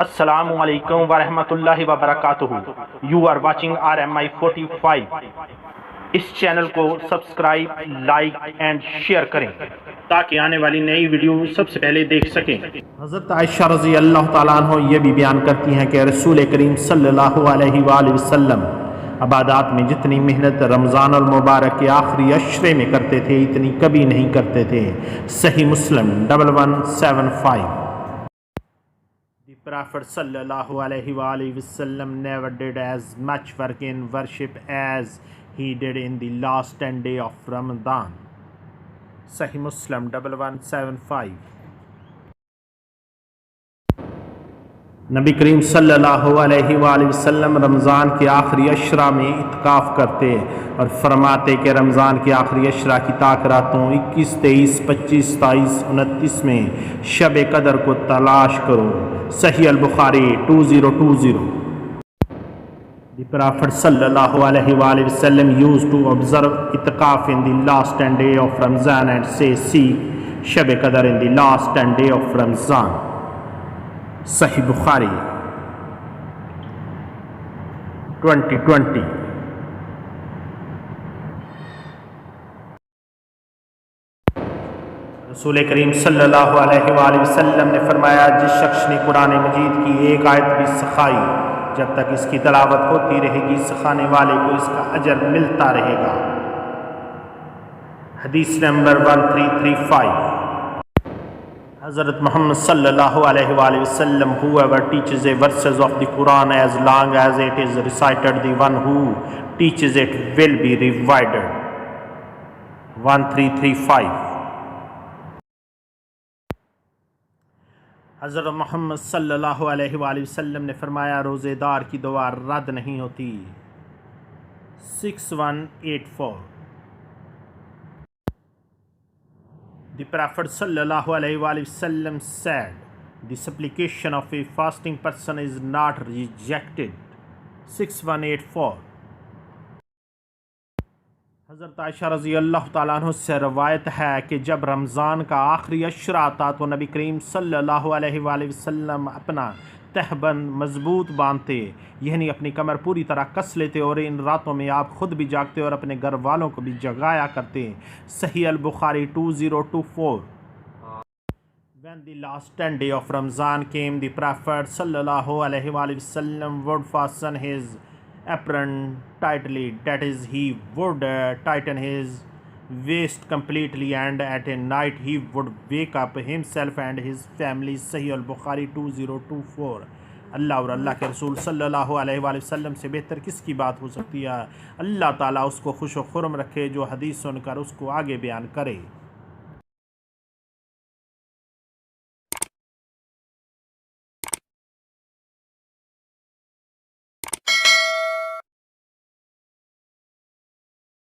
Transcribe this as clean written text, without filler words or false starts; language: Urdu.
السلام علیکم ورحمۃ اللہ وبرکاتہ۔ You are watching RMI 45۔ اس چینل کو سبسکرائب، لائک اینڈ شیئر کریں تاکہ آنے والی نئی ویڈیو سب سے پہلے دیکھ سکیں۔ حضرت عائشہ رضی اللہ تعالیٰ عنہ یہ بھی بیان کرتی ہیں کہ رسول کریم صلی اللہ علیہ وآلہ وسلم عبادات میں جتنی محنت رمضان المبارک کے آخری عشرے میں کرتے تھے اتنی کبھی نہیں کرتے تھے۔ صحیح مسلم 1175۔ The Prophet sallallahu alaihi wasallam never did as much work in worship as he did in the last 10 days of Ramadan. Sahih Muslim 1175۔ نبی کریم صلی اللہ علیہ وآلہ وسلم رمضان کے آخری عشرہ میں اعتکاف کرتے اور فرماتے کہ رمضان کے آخری عشرہ کی طاق راتوں 21، 23، 25، 27، 29 میں شب قدر کو تلاش کرو۔ صحیح البخاری 2020۔ The Prophet sallallahu alaihi wasallam used to observe itikaf in the last 10 days of Ramadan and say seek Shab Qadr in the last 10 days of Ramadan. Sahih Bukhari 2020۔ رسول کریم صلی اللہ علیہ وآلہ وسلم نے فرمایا جس شخص نے قرآن مجید کی ایک آیت بھی سکھائی جب تک اس کی تلاوت ہوتی رہے گی سکھانے والے کو اس کا اجر ملتا رہے گا۔ حدیث نمبر 1335۔ حضرت محمد صلی اللہ علیہ وآلہ وسلم whoever teaches a verses of the Quran as long as it is recited, the one who teaches it will be rewarded۔ 1335۔ حضرت محمد صلی اللہ علیہ وآلہ وسلم نے فرمایا روزے دار کی دعا رد نہیں ہوتی۔ 6184۔ The Prophet صلی اللہ علیہ وآلہ وسلم said, the supplication of a fasting person is not rejected۔ 6184۔ حضرت عائشہ رضی اللہ تعالیٰ عنہ سے روایت ہے کہ جب رمضان کا آخری عشرہ آتا تو نبی کریم صلی اللہ علیہ وآلہ وسلم اپنا تہبند مضبوط باندھتے، یعنی اپنی کمر پوری طرح کس لیتے اور ان راتوں میں آپ خود بھی جاگتے اور اپنے گھر والوں کو بھی جگایا کرتے۔ صحیح البخاری 2024۔ When the last 10 days of Ramadan came, the Prophet sallallahu alaihi wasallam would fasten his apron tightly, that is, he would tighten his waist completely, and at night he would wake up himself and his family۔ Sahih al-Bukhari 2024۔ اللہ اور اللہ کے رسول صلی اللہ علیہ وآلہ وسلم سے بہتر کس کی بات ہو سکتی ہے؟ اللہ تعالیٰ اس کو خوش و خرم رکھے جو حدیث سن کر اس کو آگے بیان کرے۔